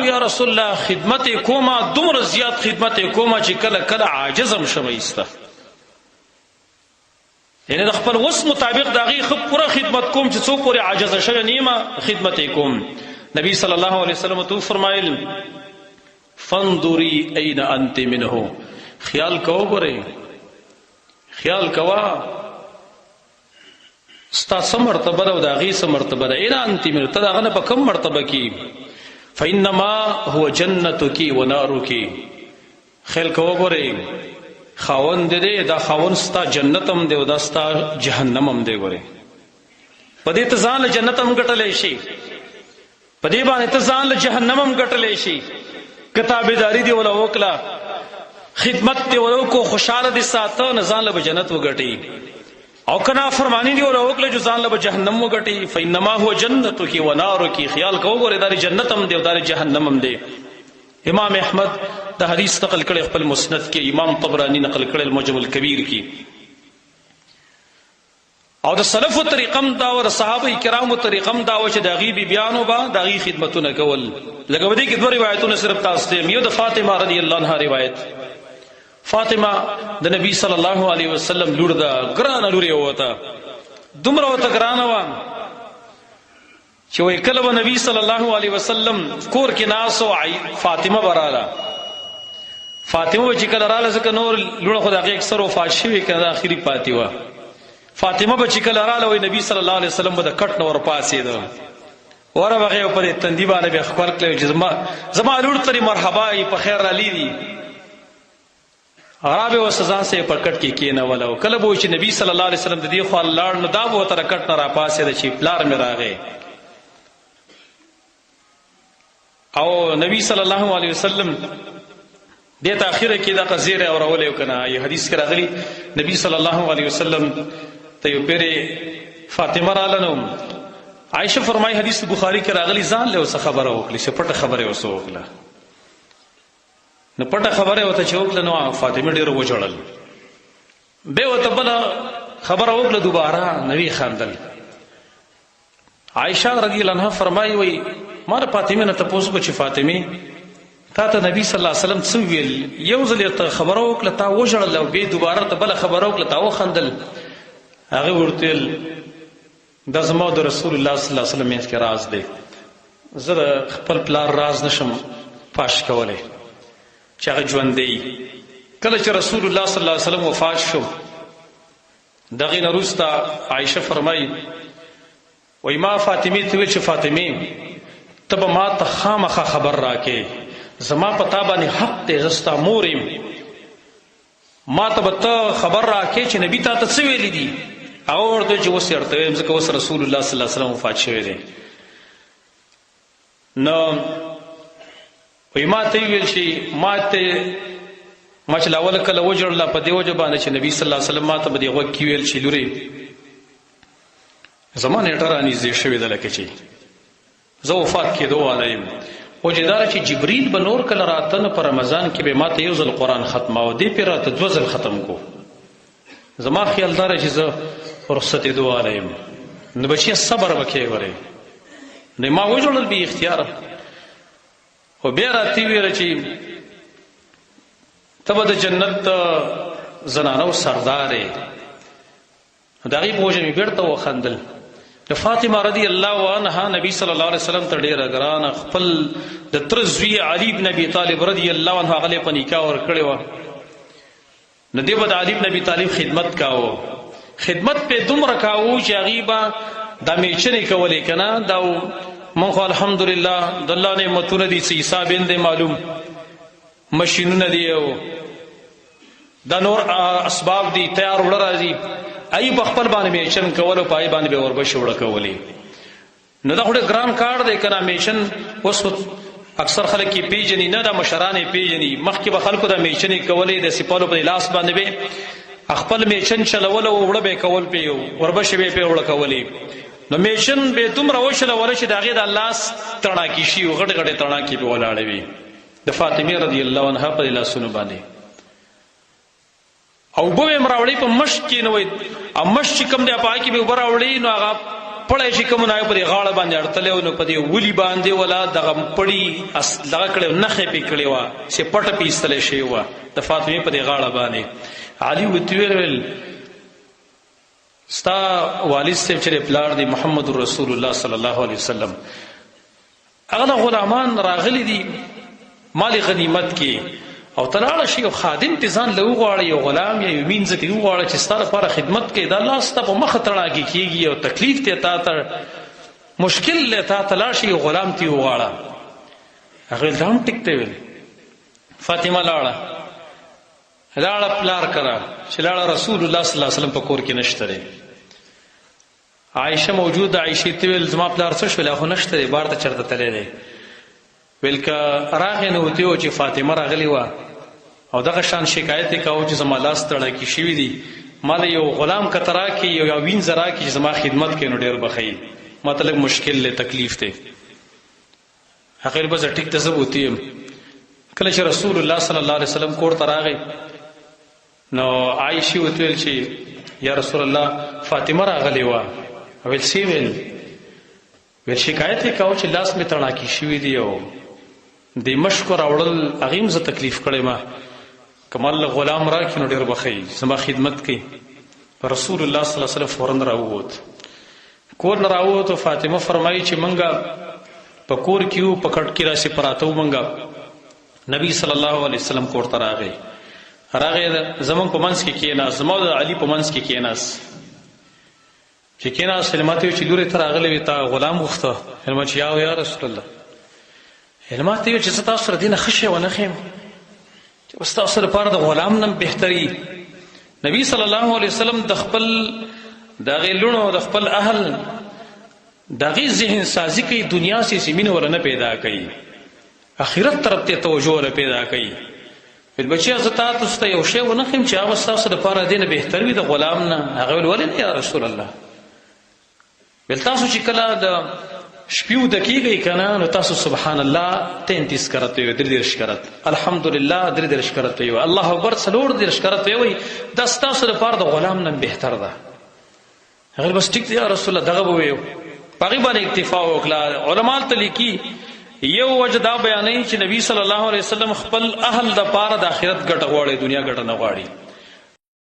یا رسول الله خدمت کوما دومره زیات خدمت کوما چې کله کله عاجزم شمایسته یعنی د خپل وس مطابق داغي خپ پوره خدمت کوم چې څو پوره عاجز شوه نیمه خدمت کوم نبی صلی الله علیه وسلم تو فرمایل فانظری اين انت منه خیال کو غره خیال کوا ستا سم مرتبه او داغي سم مرتبه ده اين انت منه تداغه نه په کم مرتبه کې فانما هو جنتك ونارك خیال کو غره خاوند دې دا خاوند ستا جنت هم دې او دا ستا جهنم هم دې غره پدې ته ځان له جنت هم ګټلې شي پدې باندې ته ځان له جهنم هم ګټلې شي کتابداري دی ولا وکړه خدمت دی ولا کو خوشاله دي ساته نه ځان له جنت وګټي او کنا فرمانی دی ولا وکړه جو ځان له جهنم وګټي فینما هو جنتک ونارک خیال کو غره دا جنت هم دی او دا جهنم هم دی امام احمد دا حدیث نقل کړي خپل مسند کې امام طبرانی نقل کړي المعجم الکبیر کې او د سلفو طریقم دا او د صحابه کرامو طریقم دا او چې د غیبی بیانو با د غی خدمتونه کول لکه ودی کې دوه روایتونه صرف تاسو ته یو د فاطمه رضی الله عنها روایت فاطمه د نبی صلی الله علیه وسلم لور دا ګران لوري وته دومره وته ګران و چې وای کله و نبی صلی الله علیه وسلم کور کې ناس او فاطمه براله فاطمه چې کله رااله ځکه نور لونه خدای اکثر وفات شوی کله اخیری پاتې و فاطمه چې کله رااله وای نبی صلی الله علیه وسلم به د کټ نور پاسې ده ور هغه په تندی باندې به خبر کړو چې زما لور ترې مرحبا په خیر را لیدي عربه و سزا سے پر کټ کې کینه ولا کله به چې نبی صلی الله علیه وسلم د دې خو لاړ نو دا به تر کټ نه را پاسې ده چې پلار مې راغی او نبی صلی الله علیه وسلم د تاخيره کې دا قضیه اورولې کنه ای حدیث کې راغلی نبی صلی الله علیه وسلم ته یو پیره فاطمه رالنو عائشه فرمای حدیث بخاری کې راغلی ځان له څه خبره وکړي چې پټه خبره وسو وکړه نو پټه خبره وته چې وکړه نو فاطمه ډیره وجړل به وته بل خبره وکړه دوباره نبی خاندل عائشه رضی الله عنها فرمای وای مار فاطمه نه تاسو کو چې فاطمه تا ته نبی صلی الله علیه وسلم څه ویل یو ځل ته خبره وکړه تا وژړل او به دوباره ته بل خبره وکړه تا وخندل هغه ورته د زما د رسول الله صلی الله علیه وسلم کې راز دی زه خپل پلار راز نشم پاش کولای چې هغه ژوند دی کله چې رسول الله صلی الله علیه وسلم وفات شو دغه نورستا عائشه فرمایي وای ما فاطمه ته ویل چې فاطمه تب ما ته خامخه خبر راکې زما پتا باندې حق ته زستا مورم ما ته ته خبر راکې چې نبی ته څه ویل دي او ورته چې وسرته ځکه وس رسول الله صلی الله علیه وسلم وفات شوی دی نو وای ما ته ویل شي ما چې لاول کله وجړل په دی وجه باندې چې نبی صلی الله علیه وسلم ما ته به دی وکی ویل شي لوري زمانه ټرانی زی شوی د لکه چې زه وفات کېدو وایم او جدار چې جبريل به نور کله راتنه پر رمضان کې به ماته یو ځل قران ختمه او دی پیراته دو ځل ختم کو زما خیال دار چې زه رخصت دعا وایم نو بچي صبر وکړي وره نو ما وجړل به اختیار او بیا راتی ویل چې تبه د جنت زنانو سردارې دغه بوجه می بیرته وخندل د فاطمه رضی الله عنها نبی صلی الله علیه وسلم ته ډیره ګران خپل د ترزوی علی بن ابي طالب رضی الله عنه غلې په نکاح ور کړی و نو دی بد علی بن ابي طالب خدمت کاوه خدمت په دومره کاوه چې غیبا د میچنې کولې کنه دا مونږ الحمدلله د الله نعمتونه دي چې حساب یې معلوم ماشینونه دی او دا نور اسباب دي تیار وړ راځي ای په خپل باندې میشن کول او پای باندې به وربش وړ کولې نو دا خوري ګران کار دی کنه میشن اوس اکثر خلک کې پیجنې نه د مشرانې پیجنې مخکې به خلکو د میشنې کولې د سپالو په لاس باندې به خپل میشن چلول او وړ به کول پیو وربش به په وړ کولې نو میشن به دومره وشله ول چې دغه د لاس تڼا کې شي غټ غټ تڼا کې په ولاړې وي د فاطمه رضی الله عنها په لاسونو باندې او به امراوړي په مشک کې نو او مشک کوم دی پای کې به وراوړي نو هغه پړی چې کوم نه په غاړه باندې اړتلې نو په دې ولي باندې ولا دغه پړی دغه کړي نخې پې کړې وه چې پټه پیستلی شوې وه د فاطمې په دې غاړه باندې. علي ورته وویل ستا والد صاحب چې پلار دی محمد رسول الله صلی الله علیه وسلم هغه غلامان راغلي دي مال غنیمت کې او تلاړه شي او خادم ته ځان له وغواړي یو غلام یا یو مینځ ته وغواړي چې ستا لپاره خدمت کوي دا الله ستا په مخه تړاګي کېږي او تکلیف ته تا ته مشکل له تا تلاړ شي غلام ته وغواړه. هغه دام ټیکته ویل فاطمه لاړه پلار کرا چې لاړه رسول الله صلی الله علیه وسلم په کور کې نشته دی. عائشه موجوده عائشه ته ویل زما پلار څه شول خو نشته دی بار ته چرته تللی دی. ویل که راغې نو ورته وویل چې فاطمه راغلې وه او دغه شان شکایت یې کوو چې زما لاس تړاکي شوي دي ما له یو غلام کته راکړي یو وینځه راکړي چې زما خدمت کوي نو ډېر به ښه ما ته لږ مشکل دی تکلیف دی. هغه ویل بس ټیک ته زه بوتي یم. کله چې رسول الله صلی الله علیه وسلم کور ته راغی نو عایشې ورته ویل چې یا رسول الله فاطمه راغلې وه. ویل څه ویل شکایت یې کوو چې لاس مې تړاکي شوي دي او د مشکو راوړل هغې هم زه تکلیف کړی ما که ما له غلام راکړي نو ډېر به ښه زما خدمت کوي. رسول الله صلی الله علیه وسلم فورا راووت کور نه راووت او فاطمه فرمایي چې موږ په کور کې وو په کټ کې راسې پراته وو موږ نبی صلی الله علیه وسلم کور ته راغی زموږ په منځ کې کېناست زما د علي په منځ کې کېناست چې کېناست ماته ویل چې لورې ته راغلی وې تا غلام غوښته ما چې یا رسول الله ماته ویل چې زه تاسو سره دې نه ښه شی ونه ښیم چې اوس تاسو لپاره د غلام نه بهتري. نبی صلی الله علیه وسلم د خپل د هغې لوڼو د خپل اهل د هغې ذهن سازي کوي دنیا سې مینه ورله نه پیدا کوي آخرت طرف ته توجه ورله پیدا کوي. ویل بچیا زه تاسو ته یو شی ونه ښیم چې هغه ستاسو لپاره دې نه بهتر وي د غلام نه. هغه ویل ولې نه یا رسول الله ویل تاسو چې کله د شپې وده کېږئ که نه نو تاسو سبحان الله 33 کرت ویوئ 33 کرت الحمدلله 33 کرت ویوئ الله اکبر 34 کرت ویوئ دا ستاسو لپاره د غلام نه بهتر ده. هغه بس ټیک دی یا رسول الله دغه به ویو په هغې باندې اکتفا وکړه. علما هلته لیکي یو وجه دا بیانوي چې نبی صلی الله علیه وسلم خپل اهل دپاره د آخرت ګټه غواړي دنیا ګټه نه غواړي.